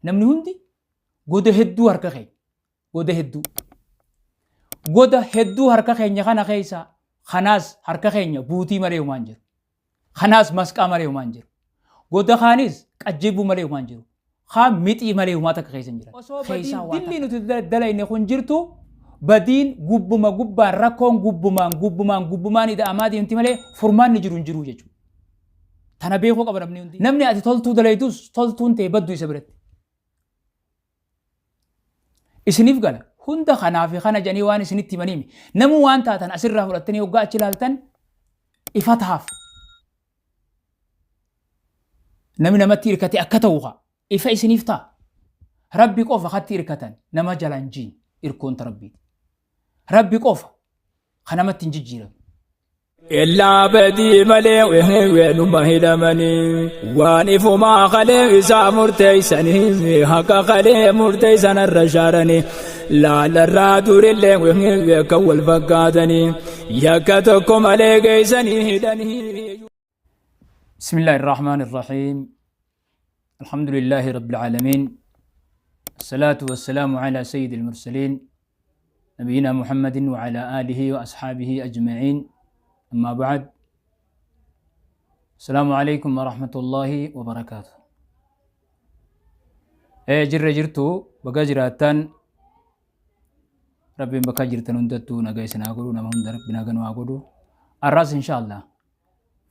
namni hundi goda hedduu harka keenya goda hedduu harka keenya kana keessa khanaas harka keenya buutii malee umaan jiru khanaas masqaa malee umaan jiru goda khaanis qajjibu malee umaan jiru khaa mixii malee umaa takka keessa jira dilli nuti dalayne kun jirtu badiin gubbuma gubbaan rakkoon gubbumaan ida amaadii inti malee furmaanni jiru hin jiru jechuudha tana beekuu qaba namni ati toltuu dalaytus toltuun ta'e baddu isa biratti isiniif gala hunda kanaaf kana janii waan isinitti himaniimi namu waan taatan asirraa fudhattanii hoggaa achi ilaaltan ifa taaf namni namatti hirkate akka ta'u ifa isiniif ta'a rabbi qofa katti hirkatan nama jalaan jiin irkoonta rabbiiti rabbi qofa kanamatti hin jijjiiramu إلا بدي ملي وين ما هدمني وانف ما خلي إذا مرتيسني حق خلي مرتيسن الرشارني لا للرادور اللي وين كول فقادني يكتكم عليك إذني هدني. بسم الله الرحمن الرحيم الحمد لله رب العالمين الصلاة والسلام على سيد المرسلين نبينا محمد وعلى آله وأصحابه أجمعين أما بعد السلام عليكم ورحمة الله وبركاته جرتو بقى جراتان ربي بقى جرتان هندتو نقايسنا أقولو نمهم در ربنا قنوا أقولو الرأس إن شاء الله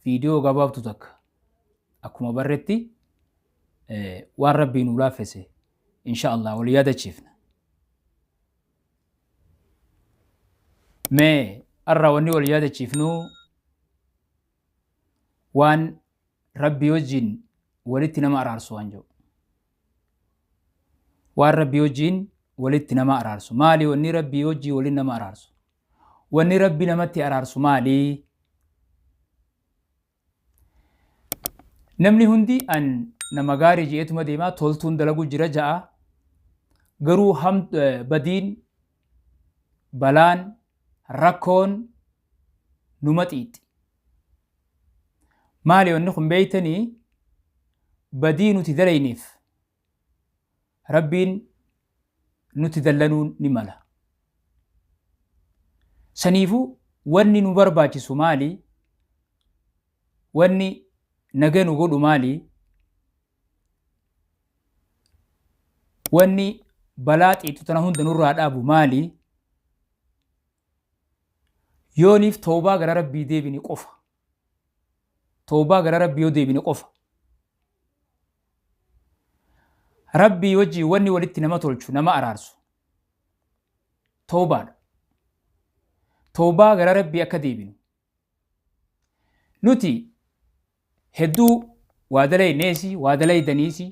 فيديو قبابتو تك أكما برتي وان ربي نولافسي إن شاء الله وليادة شفنا الرواني واليادة شفنو وان ربي وجين ولدتنا ما أرارسو أنجو وان ربي وجين ولدتنا ما أرارسو مالي واني ربي وجي ولدنا ما أرارسو واني ربي نمتي أرارسو مالي نمني هندي أن نمغاري جيتو مديما تولتون دلقو جرجاء قرو هم بدين بلان rakkoon numa xiixi maali wanni kun beeytanii badii nuti dalayneef rabbiin nuti dallanuu ni mala saniifu wanni nu barbaachisu maali wanni nagaa nu godhu maali wanni balaa xiixu tana hunda nurraa dhaabu maali yooniif toobaa gara rabbii deebine qofa toobaa gara rabbii yoo deebine qofa rabbii wajjii wanni walitti nama tolchu nama araarsu toobaadha toobaa gara rabbii akka deebinu nuti hedduu waa dalayneesi waa dalaydaniisi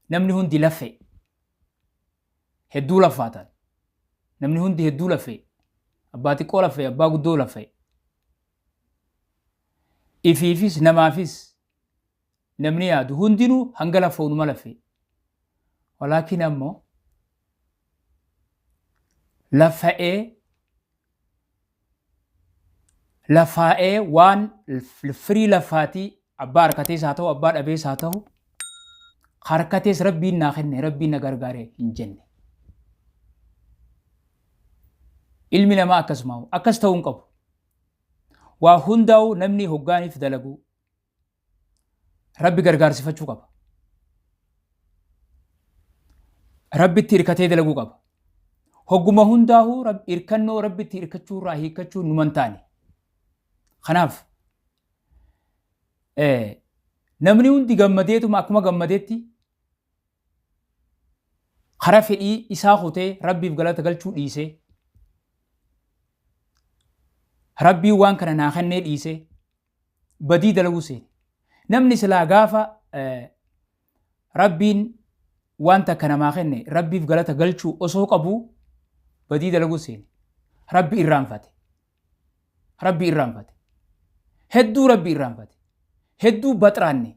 namni hundi laffe hedduu laffaatan namni hundi hedduu laffe abbaa xiqqoo laffe abbaa guddoo laffe ifiifis namaafis namni yaadu hundinuu hanga laffoonuma laffe walaakin ammoo lafaa'ee waan firii laffaatii abbaa harkatees haa ta'u abbaa dhabees haa ta'u harkatees rabbiin naa kenne rabbiin na gargaare hin jenne ilmi namaa akkasuma akkas ta'uu hin qabu waa hundaa'u namni hoggaaniif dalagu rabbi gargaarsifachuu qaba rabbitti hirkatee dalaguu qaba hogguma hundaa'u hirkannoo rabbitti hirkachuu irraa hiikachuu numan taane kanaaf namni hundi gammadeetuma akkuma gammadeetti kara fedhii isaa kutee rabbiif galata galchuu dhiisee rabbii waan kana naa kennee dhiisee badii dalaguu seene namni silaa gaafa rabbiin waan takka namaa kenne rabbiif galata galchuu osoo qabu badii dalaguu seene rabbi irraanfate hedduu rabbi irraanfate hedduu baxraanne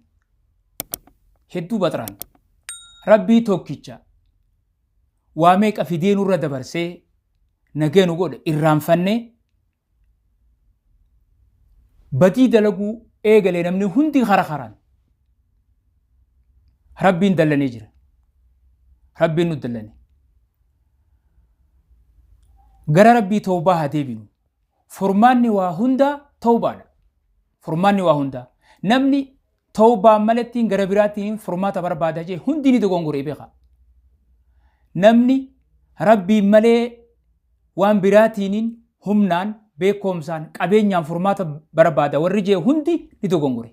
rabbii tokkicha waa meeqa fidee nurra dabarsee nagee nu godhe irraanfanne badii dalaguu eegalee namni hundi karaan rabbiin dallanee jira rabbiin nu dallane gara rabbii tawbaa haa deebinu furmaanni waa hundaa tawbaadha furmaanni waa hundaa namni tawbaa malettiin gara biraatiin furmaata barbaada jee hundi ni dogongoree beeka namni rabbii malee waan biraatiin humnaan beekomsaan qabeenyaan furmaata barbaada warri jee hundi ni dogongore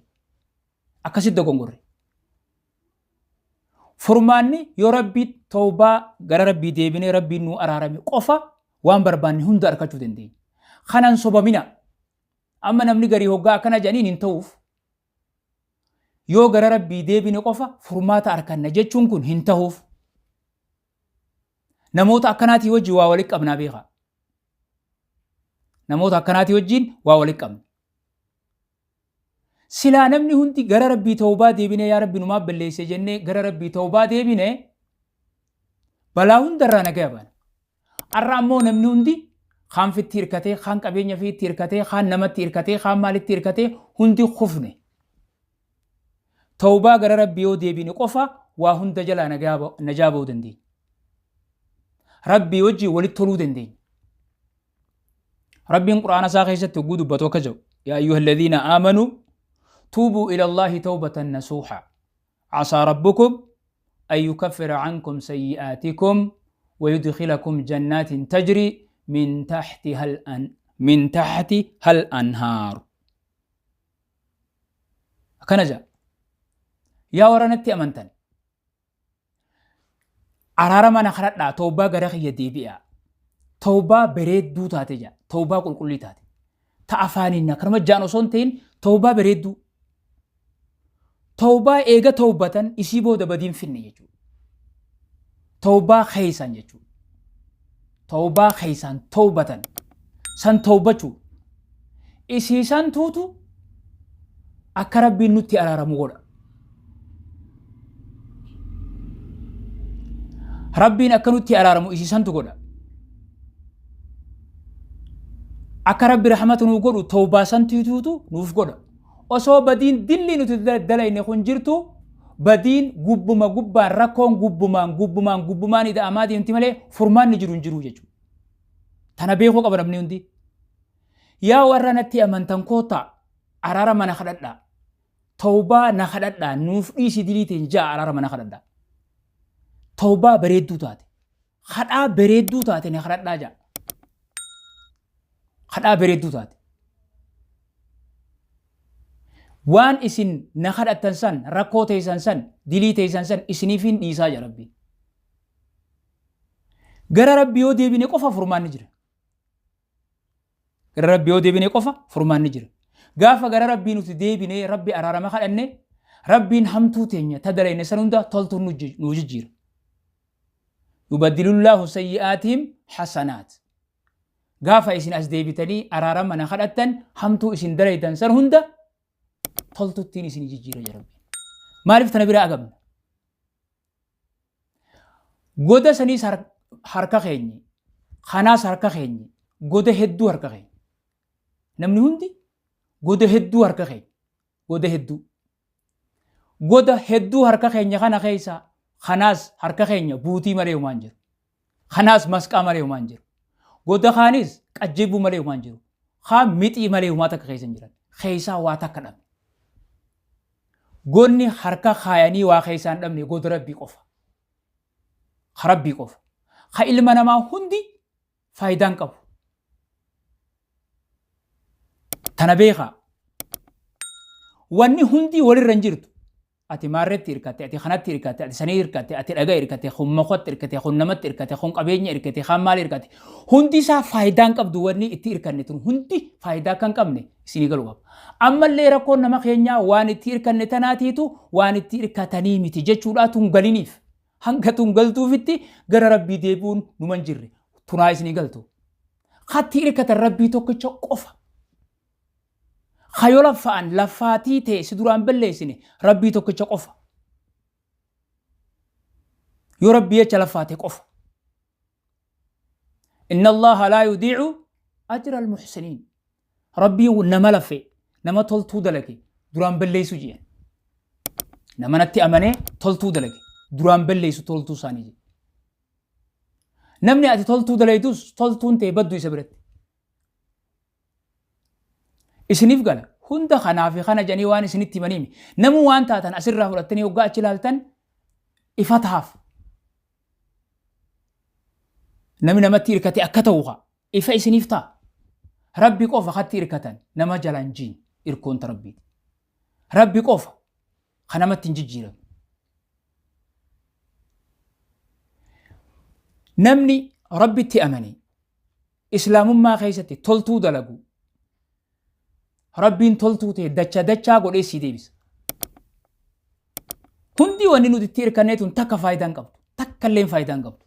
akkasit dogongore furmaanni yoo rabbii tawbaa gara rabbii deebinee rabbiin nu araarame qofa waan barbaanni hunda arkachuu dandeenya kanan sobamina amma namni garii hoggaa akkana jedhaniin hin ta'uuf yoo gara rabbii deebine qofa furmaata arkanna jechuun kun hin ta'uuf namoota akkanaatii wajjin waa walitti qabnaa beeka namoota akkanaatii wajjin waa walitti qabna silaa namni hundi gara rabbii tawbaa deebine yaa rabbi numaa balleesse jennee gara rabbii tawbaa deebine balaa hundarraa nagaya baana arra ammoo namni hundi kaan fitti hirkatee kaan qabeenya fiitti hirkatee kaan namatti hirkatee kaan maalitti hirkatee hundi kufne tawbaa gara rabbii yoo deebine qofa waa hunda jalaa najaa ba'uu dandeenya rabbii wajjin walitti toluu dandeenya rabbiin quraana isaa keessatti hogguu dubbatu akka jedhu yaa ayyuha alladhiina aamanuu tuubuu ila allaahi tawbatan nasuuxa casaa rabbukum an yukaffira cankum sayyi'aatikum ويدخلكم جنات تجري من تحتها الأنهار كنجا يا ورنتي أمنتن عرارة ما نخرط لا توبة غرق يدي بيا توبة بريد دو تاتجا توبة كل تاتي تأفاني نكرم جانو سنتين توبة بريد دو توبة إيجا توبة إسيبو دبدين فيني يجو توبة خيسان يجو توبة خيسان توبة سان توبة إسيسان توتو أكرب بنوتي على رموغولا ربين أكنوتي على رمو إسيسان توغولا أكرب برحمة نوغولو توبة سان توتو نوفغولا osoo badiin dilli nuti dalayne kun jirtu badiin gubbaan rakkoon gubbumaan ida'amaa deemti malee furmaanni jiru hin jiru jechuudha. Tana beekuu qaba namni hundi. Yaa warra natti amantan koota araara mana kadhadhaa. Tawbaa na kadhadhaa nuuf dhiisi diliitiin ja'a araara mana kadhadhaa. Tawbaa bareedduu taate. Kadhaa bareedduu taate na kadhadhaa ja'a. Kadhaa bareedduu taate. waan isin na kadhattan san rakkoo teessan san dilii teessan san isiniifin dhiisaa jira rabbi gara rabbi yoo deebine qofa furmaanni jira gara rabbi yoo deebine qofa furmaanni jira gaafa gara rabbi nuti deebine rabbi araarama kadhanne rabbiin hamtuu teenya tadalayne san hunda toltu nu jijjiira yubaddilullahu sayyi'aatihim hasanaat gaafa isin as deebitanii araarama na kadhattan hamtuu isin dalaytan san hunda toltuttiin isin jijjiira jira rabbi maaliif tana bira agabna goda sanis harka keenya khanaas harka keenya goda hedduu harka keenya namni hundi goda hedduu harka keenya goda hedduu harka keenya kana keessa khanaas harka keenya buutii malee humaan jiru khanaas masqaa malee humaan jiru goda khaanis qajjibuu malee humaan jiru khaan mixii malee humaa takka keessa jiran keessaa waa takka dhabne gonni harka khaayanii waa keessaan dhabne goda rabbii qofa rabbii qofa kha ilma namaa hundi faayidaan qabu tana beeka wanni hundi walirra hin jirtu ati maarretti hirkatte ati kanatti hirkatte ati sanii hirkatte ati dhaga hirkatte kun mokotti hirkatte kun namatti hirkatte kun qabeenya hirkatte kan maal hirkatte hundi isaa faayidaan qabdu wanni itti hirkanne tun hundi faayidaa kan qabne isinii galuu qaba ammallee rakkoon nama keenyaa waan itti hirkanne tanaatiitu waan itti hirkatanii miti jechuudha tun galiniif hanga tun galtuufitti gara rabbii deebi'uun numan jirre tunaa isinii galtu khatti hirkatan rabbii tokkicha qofa خيولا فان لفاتي تي سدران بلسيني ربي توكچ قف يو ربي يچلفاتي قف ان الله لا يضيع اجر المحسنين ربي ونملفي نما تولتو دلكي دران بليسو جي نما نتي امنه تولتو دلكي دران بليسو تولتو ساني namni ati toltuu dalaytus toltuun ta'e baddu isa biratti isiniif gala hunda kanaa fi kana jedhanii waan isinitti himaniimi namu waan taatan asirraa fudhattanii hoggaa achi ilaaltan ifa taaf namni namatti hirkate akka ta'u ifa isiniif ta'a rabbi qofa hatti hirkatan nama jalaan jiin hirkoonta rabbiiti rabbi qofa kan namatti hin jijjiiramu namni rabbitti amane islaamummaa keessatti toltuu dalagu rabbiin toltuu ta'e dachaa godhee sii deebisa hundi wanni nuti itti hirkanneetun takka faayidaan qabdu takka illee faayidaan qabdu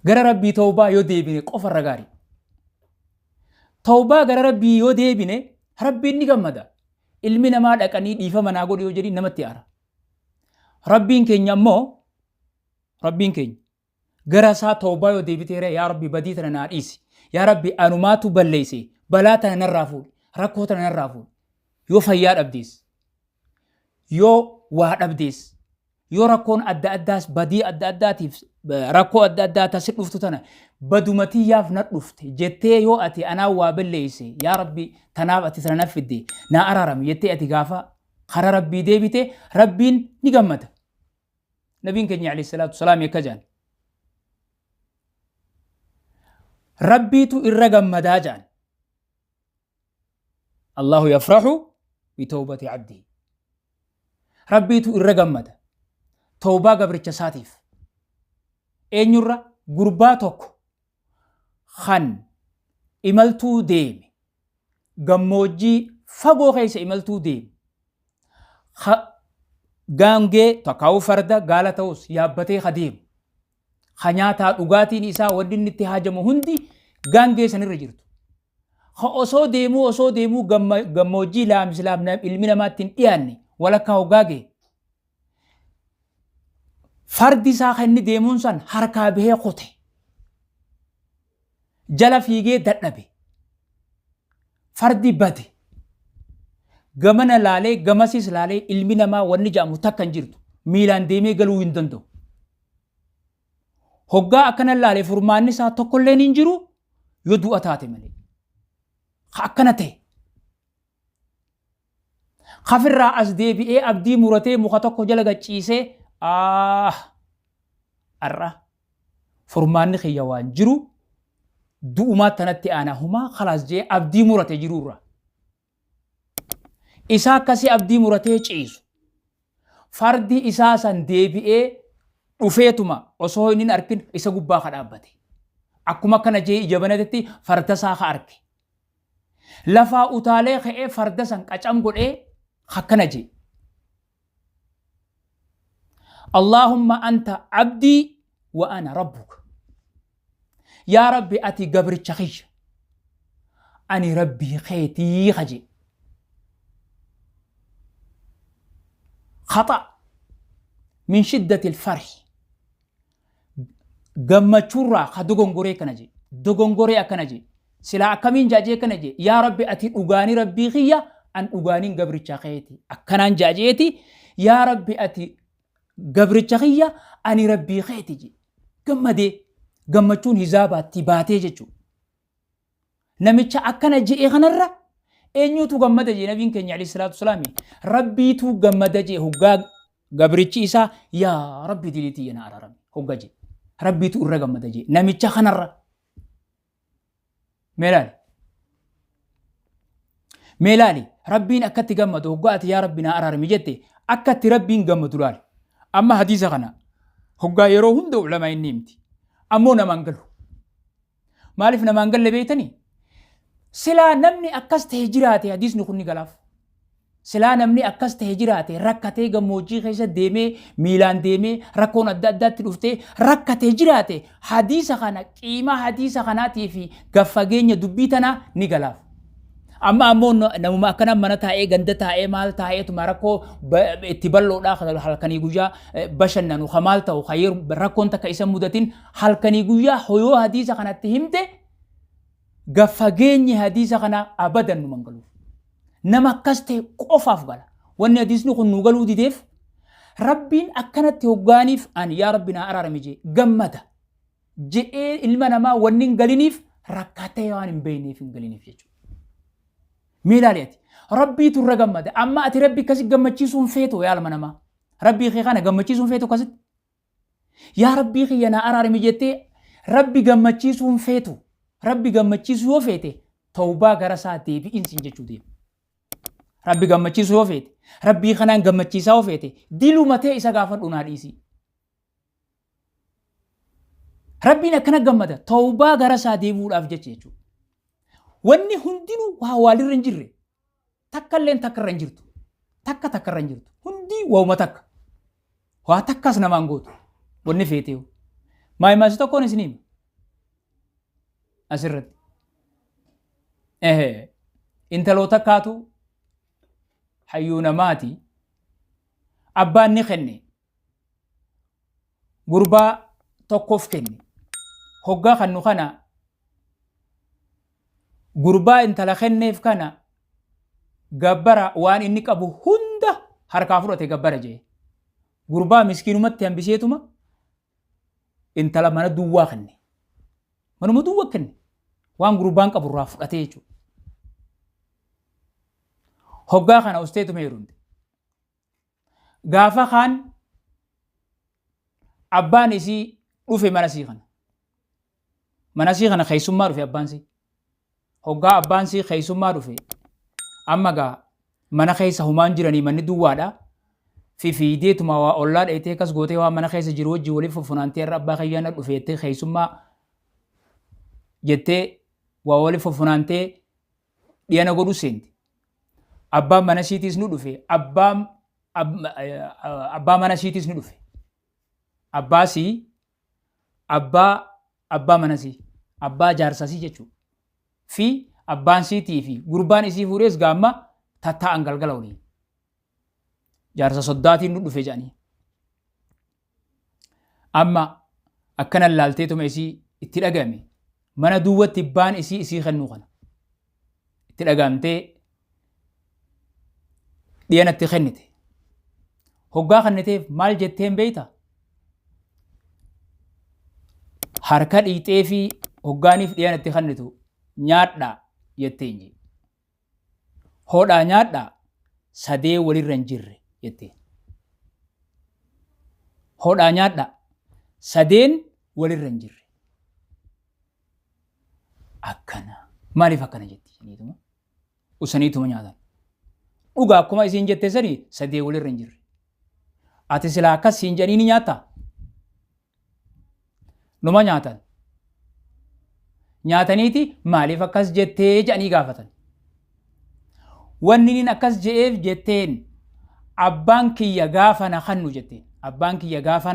gara rabbii tawbaa yoo deebine qofarra gaarii tawbaa gara rabbii yoo deebine rabbiin ni gammada ilmi namaa dhaqanii dhiifa manaa godhe yoo jedhi namatti aara rabbiin keenya ammoo rabbiin keenya gara isaa tawbaa yoo deebiteera yaa rabbi badii tana naa dhiisi yaa rabbi anumaatu balleeyse balaa tana narraa fuudhi rakkoo tana narraa fuudhi yoo fayyaa dhabdees yoo waa dhabdees yoo rakkoon adda addaas badii adda addaatiif rakkoo adda addaa taasi dhuftu tana badumatiyyaaf na dhufte jettee yoo ati anaa waa balleeyse yaa rabbi tanaaf ati tana nafidde naa araarami jettee ati gaafa kara rabbii deebite rabbiin ni gammada nabiin keenya alayhi salaatu wasalaam akka jaan rabbiitu irra gammadaa jaan Allahu yafrahu bitawbati abdihi rabbiitu irra gammada tawbaa gabricha isaatiif eenyurra gurbaa tokko kan imaltuu deeme gammoojjii fagoo keessa imaltuu deeme gaangee takkaa'uu farda gaala ta'us yaabbatee deemu nyaataa dhugaatiin isaa wanni inni itti haajamu hundi gaangee sanirra jirtu osoo deemuu gammoojjii laamsilaam ilmi namaatti hin dhiyaanne walakkaa hoggaagee fardi isaa kan inni deemuun san harkaa bahee qote jala fiigee dadhabe fardi bade gamana laalee gamasiis laalee ilmi namaa wanni jedhamu takka hin jirtu miilaan deemee galuu hin danda'u hoggaa akkana laalee furmaanni isaa tokkollee hin jiru yoo du'a taate malee akkana ta'e kafirraa as deebi'ee abdii muratee muka tokko jala gachiisee arra furmaanni kiyya waan jiru du'umaa tanatti aanaa humaa khalaas jee abdii murate jirurra isaa akkasii abdii muratee ciisu fardi isaa san deebi'ee dhufeetuma osoo hin arkin isa gubbaa ka dhaabbate akkuma kana jee ija banatetti farda isaa ka arke lafaa utaalee ka'ee farda san qacam godhee akkana jee اللهم أنت عبدي وأنا ربك يا ربي أتي قبر الشخيش أني ربي خيتي خجي خطأ من شدة الفرح قم تشورا خدوغن غوري كنجي دوغن غوري كنجي سلا كمين جاجي كنجي يا ربي أتي أغاني ربي خيا أن أغاني قبر الشخيتي أكنان جاجيتي يا ربي أتي gabricha kiyya ani rabbii keeti je gammadee gammachuun hizaabaatti baatee jechuudha namicha akkana je'e kanarra eenyutu gammada je nabiin keenya alayhi salaatu wasalaam rabbiitu gammada je hoggaa gabrichi isaa yaa rabbi diliitii yana araarame hogga je rabbiitu irra gammada je namicha kanarra meelaali rabbiin akkatti gammadu hoggaa ati yaa rabbi na araarame jette akkatti rabbiin gammadu laali amma hadiisa kana hoggaa yeroo hunda ulamaa inni himti ammoo namaan galu maaliif namaan galle beeytanii silaa namni akkas ta'e jiraate hadiisni kun ni galaaf silaa namni akkas ta'e jiraate rakkatee gammoojjii keessa deemee miilaan deemee rakkoon adda addaatti dhuftee rakkatee jiraate hadiisa kana qiimaa hadiisa kanaatii fi gaffageenya dubbii tanaa ni galaaf amma ammoo namuma akkana mana taa'ee ganda taa'ee maal taa'eetuma rakkoo itti bal'oodhaa halkanii guyyaa bashannanu maal ta'u khayir rakkoon takka isa mudatin halkanii guyyaa hoyoo hadiisa kanatti himte gaffageenyi hadiisa kana abadan numan galu nama akkas ta'e qofaaf gala wanni hadiisni kun nu galuu dideef Rabbiin akkanatti hoggaaniif ani yaa Rabbi naa araarame jee gammada. Je'ee ilma namaa wanni hin galiniif rakkatee waan hin beekneef hin galiniif jechuudha. Miilaali ati Rabbiitu irra gammada. Amma ati Rabbi akkasi gammachiisuun feetu yaa ilma namaa. Rabbii kee kana gammachiisuun feetu akkasitti. Yaa Rabbii kiyya naa araarame jettee Rabbi gammachiisuun feetu. Rabbi gammachiisuu yoo feete tawbaa gara isaa deebi'insi jechuu deema. Rabbi gammachiisuu yoo feete Rabbii kanaan gammachiisaa yoo feete dilumatee isa gaafadhu naa dhiisi. Rabbiin akkana gammada tawbaa gara isaa deebi'uudhaaf jecha jechuudha. Wanni hundinuu waa walirra hin jirre takka illee takka irra hin jirtu. Takka irra hin jirtu. Hundi wauma takka. Waa takkas namaan gootu. Wanni feetee. Maayimaasi tokkoon isin hima. Asirratti. Intaloota kaatu hayyuu namaati. Abbaan ni kenne. Gurbaa tokkoof kenne. Hoggaa kannu kana gurbaa intala kenneef kana gabbara waan inni qabu hunda harkaa fudhate gabbara jee. Gurbaa miskiinumatti hambiseetuma intala mana duwwaa kenne. Manuma duwwaa kenne. Waan gurbaan qabu irraa fudhatee jechuudha. Hoggaa kana usteetuma yerunde. Gaafa kaan abbaan isii dhufe mana sii kana. Mana sii kana keessummaa dhufe abbaan sii. Hoggaa abbaan sii keessummaa dhufe. Amma gaa mana keessa humaan jiranii manni duwwaadha. Fiideetuma waa ollaa dheetee kas gootee waan mana keessa jiru wajjin waliif fufunaantee irra abbaa kiyyaana dhufeettee keessummaa jettee waa waliif fufunaantee dhiyana godhu seenti. Abbaan mana siitis nu dhufe. Abbaa mana siitis nu dhufe. Abbaa sii abbaa mana sii abbaa jaarsasii jechuudha. Fi abbaan siitii fi gurbaan isii fuudhees gaamma tattaa'an galgala waliin. Jaarsa soddaatiin nu dhufe jedhanii. Amma akkana laalteetuma isii itti dhagame mana duwwatti baan isii kennu kana. Itti dhagamtee dhiyanatti kennite. Hoggaa kenniteef maal jetteen beeyta? Harka dhiixee fi hoggaaniif dhiyanatti kennitu nyaadhaa jetteen jee. Hodhaa nyaadhaa sadee walirra hin jirre jetteen. Hodhaa nyaadhaa sadeen walirra hin jirre. Akkana maaliif akkana jetti? Usaniituma nyaatan. Dhugaa akkuma isiin jettee sanii sadee walirra hin jirre. Ati silaa akkas siin jedhanii ni nyaattaa? Numa nyaatan. Nyaataniiti maaliif akkas jettee jedhanii gaafatan. Wanni inni akkas je'eef jetteen abbaan kiyya gaafa na kannu jetteen. Abbaan kiyya gaafa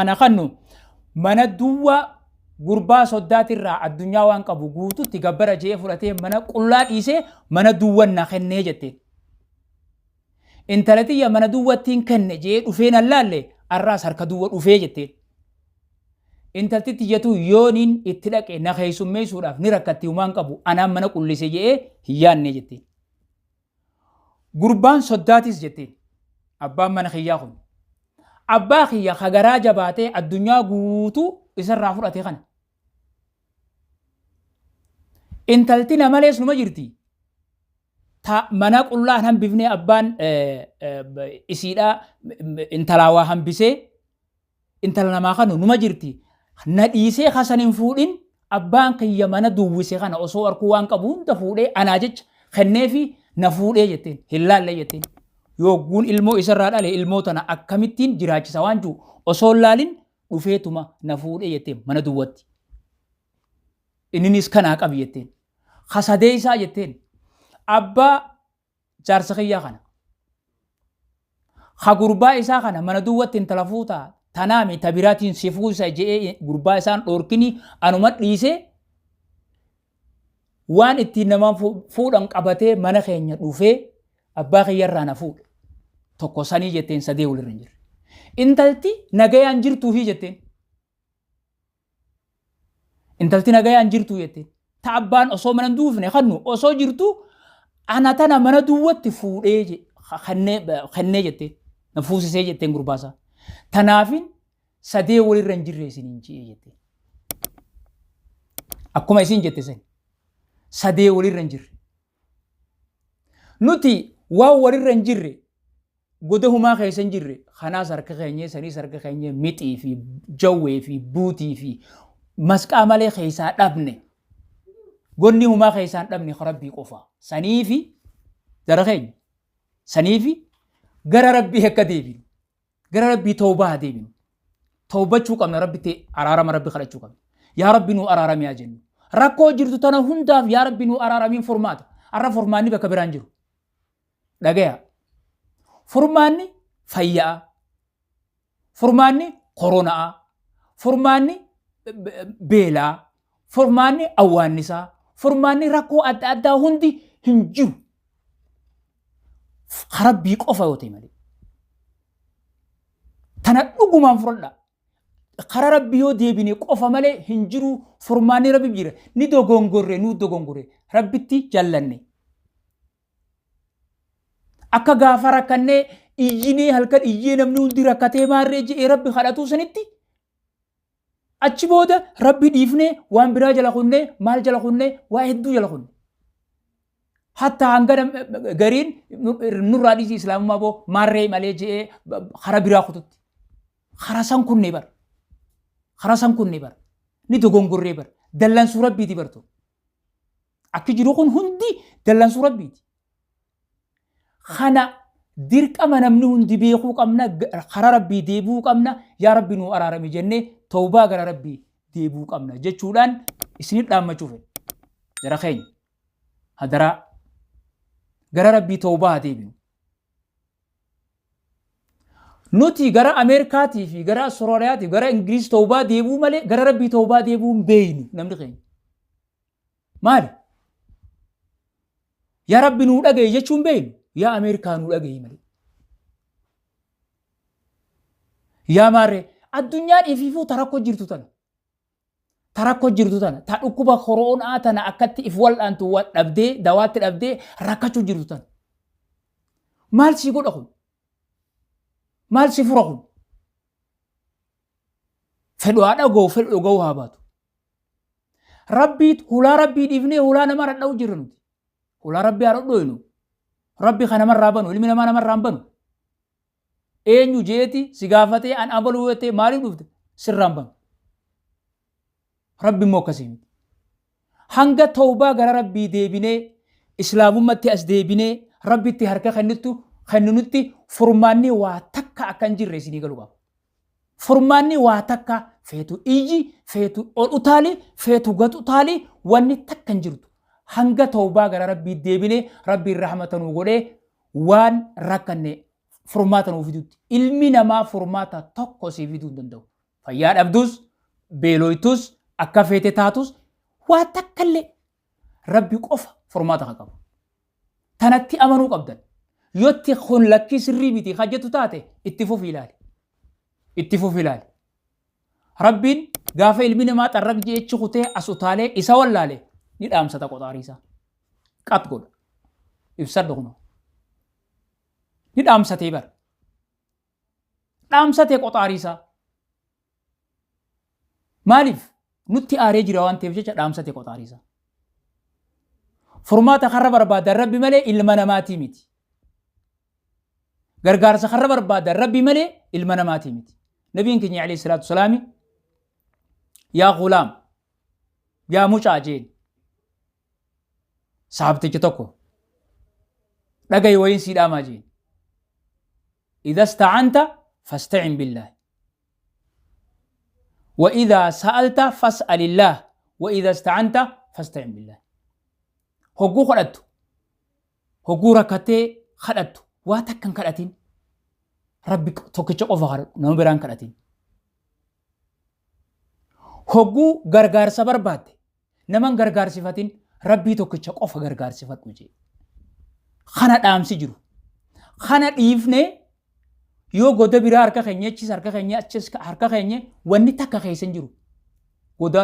na kannu mana duwwaa gurbaa soddaatirraa addunyaa waan qabu guututti gabbara je'ee fudhatee mana qullaa dhiisee mana duwwan na kennee jetteen. Intalatiyya mana duwwattiin kenne je'ee dhufee nan laalle arraas harka duwwa dhufee jetteen. Intaltitti jetu yooniin itti dhaqe na keessummeessuudhaaf ni rakkatti waan qabu anaan mana qullise je'ee hin yaanne jetteen. Gurbaan soddaatis jetteen. Abbaan mana kiyyaa kun. Abbaa kiyya hagaraa jabaatee addunyaa guutuu isarraa fudhate kana. Intalti na malees numa jirti. Mana qullaa hambifnee abbaan isiidhaa intalaa waa hambisee intala namaa kanu numa jirti. Na dhiisee kasan hin fuudhin abbaan kiyya mana duwwise kana osoo harkuu waan qabu hunda fuudhee anaa jecha kennee fi na fuudhee jetteen. Hin laalle jetteen. Yogguun ilmoo isarraa dhale ilmoo tana akkamittiin jiraachisa waan jiru osoo laalin dhufeetuma na fuudhee jetteen mana duwwatti. Inninis kanaa qabi jetteen. Kasadee isaa jetteen. Abbaa jaarsa kiyyaa kana. Gurbaa isaa kana mana duwwatti intala fuutaa tanaami tabiraatiin si fuusa je'ee gurbaa isaan dhorkini anuma dhiisee waan ittiin namaan fuudhan qabatee mana keenya dhufee abbaa kiyyarraa na fuudhe. Tokko sanii jetteen sadee walirra hin jirre. Intalti nagayaan jirtuufi jetteen. Intalti nagayaan jirtuu jetteen. Abbaan osoo mana duufne kannu osoo jirtu ana tana mana duwwatti fuudhee je kennee jettee na fuusisee jetteen gurbaasaa. Tanaafin sadee walirra hin jirre isiniin ji'ee jettee. Akkuma isin jette sen sadee walirra hin jirre. Nuti waan walirra hin jirre goda humaa keessa hin jirre kanaas harka keenyee saniis harka keenyee mixii fi jawwee fi buutii fi masqaa malee keessaa dhabne gonni humaa keessaa hin dhabne rabbii qofa sanii fi dara keenya sanii fi gara rabbii akka deebinu gara rabbii tawbaa deebinu tawbachuu qabna rabbitti araarama rabbi kadhachuu qabna yaa rabbi nu araarami yaa jennu rakkoo jirtu tana hundaaf yaa rabbi nu araaramiin furmaata arra furmaanni bakka biraan jiru dhagaya furmaanni fayyaa furmaanni koronaa furmaanni beelaa furmaanni awwaannisaa furmaanni rakkoo adda addaa hundi hin jiru rabbii qofa yoo ta'e malee tana dhugumaan fudhadha karaa rabbii yoo deebine qofa malee hin jiru furmaanni rabbi jira ni dogongorre rabbitti jallanne akka gaafa rakkannee iyyinee halkan iyyee namni hundi rakkatee maarree jedhee rabbi kadhatu sanitti achi booda rabbi dhiifnee waan biraa jala kunnee maal jala kunnee waa hedduu jala kunne hatta hanga gariin nurraa dhiisi islaamummaa boo maarree malee jedhee kara biraa kututti kara san kunnee bar ni dogongorree bar dallansuu rabbiiti bartu akki jiru kun hundi dallansuu rabbiiti khana dirqama namni hundi beekuu qabna kara rabbii deebuu qabna yaa rabbi nu araarami jennee tawbaa gara rabbii deebuu qabna jechuudhaan isinit dhaammachuuf jara keenya hadaraa gara rabbii tawbaa deebinu nuti gara Ameerikaatii fi gara Austraaliyaatiif gara Ingiliis tawbaa deebuu malee gara rabbii tawbaa deebuu hin beeynu namni keenya maali yaa rabbi nu dhagaye jechuun beeynu yaa Ameerikaa nu dhagaye malee yaa maarree addunyaan ifiifuu tarakko jirtu tana ta dhukkuba koronaa tana akkatti if wal'aantu dhabdee dawaatti dhabdee rakkachuu jirtu tana maal si godha kun maal si fura kun fedhu haa dhaga'u haa baatu rabbiit hulaa rabbii dhiifnee hulaa nama radha'u jirra nuti hulaa rabbii haa dhodhooynu rabbi kana namarraa banu ilmi namaa namarraa hin banu eenyu jeeti si gaafatee an abaluu yettee maaliif dhufte sirraan banu rabbi immoo akkasii miti hanga tawbaa gara rabbii deebinee islaamummatti as deebinee rabbitti harka kenninutti furmaanni waa takka akka hin jirre isinii galuu qaba furmaanni waa takka feetu iyyi feetu ol utaalii feetu gad utaalii wanni takka hin jirtu hanga tawbaa gara rabbii deebinee rabbiin rahmata nuu godhee waan rakkanne furmaata nuu fidutti ilmi namaa furmaata tokko sii fiduu hin danda'u fayyaa dhabdus beeloytus akka feete taatus waa takkallee rabbi qofa furmaata haa qabu tanatti amanuu qabdan yotti kun lakkii sirrii miti hajjetu taate itti fufi ilaali rabbiin gaafa ilmi namaa xarraq jeechi kutee as utaalee isa wallaalee ni dhaamsata qoxaariisaa qat godha ibsadha kunoo ni dhaamsatee bar dhaamsatee qoxaariisaa maaliif nutti aaree jira waan ta'eef jecha dhaamsatee qoxaariisaa furmaata karra barbaadan rabbi malee ilma namaatii miti gargaarsa karra barbaadan rabbi malee ilma namaatii miti nabiin keenya alayhi salaatu wasalaami yaa gulaam yaa mucaa jeen sahabtichi tokko dhagayi wayin sii dhaamaa jeen idha ista'anta fasta'in billahi wa idha sa'alta fas'alillah wa idha ista'anta fasta'in billahi hogguu kadhattu hogguu rakkatee kadhattu waa takkan kadhatin rabbi tokkicha qofa kadhadhu nama biraan kadhatin hogguu gargaarsa barbaadde naman gargaarsifatin rabbii tokkicha qofa gargaarsifadhu jee kana dhaamsi jiru kana dhiifnee yoo goda biraa harka keenya achis harka keenya achis harka keenya wanni takka keessan jiru goda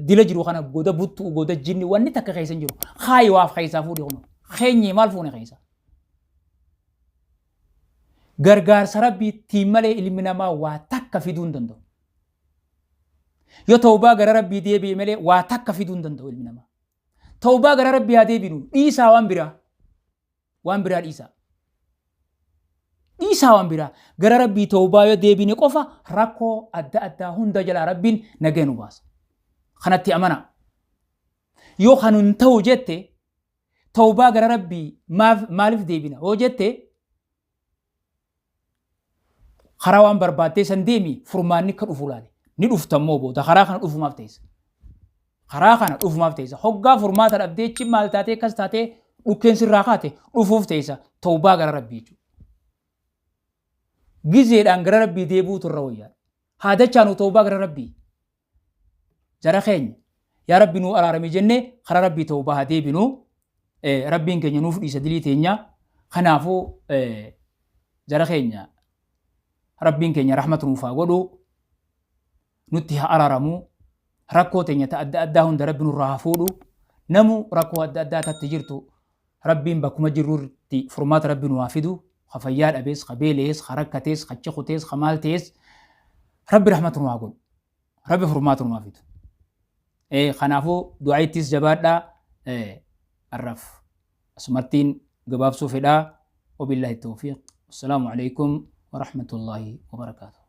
dila jiru kana goda buttu goda jinni wanni takka keessan jiru khaayi waaf keessaa fuudhi kuno keenye maal fuune keessa gargaarsa rabbiitiin malee ilmi namaa waa takka fiduu hin danda'u. Yoo tawbaa gara rabbii deebi'e malee waa takka fiduu hin danda'u ilmi namaa. Tawbaa gara rabbii haa deebinu dhiisaa waan biraa dhiisaa. Dhiisaa waan biraa gara rabbii tawbaa yoo deebine qofa rakkoo adda addaa hunda jalaa rabbiin nagee nu baasa. Kanatti amana. Yoo kan hin ta'u jette tawbaa gara rabbii maaliif deebina? Yoo jette karaa waan barbaaddee san deemi furmaanni akka dhufu laale. Ni dhuftammoo booda karaa kana dhufumaaf teessa. Karaa kana dhufumaaf teessa. Hoggaa furmaata dhabdee chi maal taatee akkas taatee dhukkeen sirraa kaate dhufuuf teessa tawbaa gara rabbii jechuudha. Gizeedhaan gara rabbii deebi'uutu irra wayyaa. Haadachaan tawbaa gara rabbii. Jara keenya yaa rabbi nuu araarame jennee karaa rabbii tawbaa haa deebinu. Rabbiin keenya nuuf dhiisa dilii teenya. Kanaafuu jara keenya rabbiin keenya rahmatu nuuf haa godhu. Nutti haa araaramu. Rakkoo teenya adda addaa hunda rabbi nurraa haa fuudhu. Namu rakkoo adda addaa tatti jirtu rabbiin bakkuma jirruutti furmaata rabbi nu haa fidu. Fayyaa dhabees, beelees, rakkatees, ciqutees, maaltees rabbi rahmatu nu haa godhu. Rabbi furmaata nu haa fidu. Kanaafuu du'aayittis jabaadhaa arraf asumartiin gabaabsuu fedhaa. Wabillahi tawfiiq. Assalaamu alaykum wa rahmatullahi wa barakaatuh.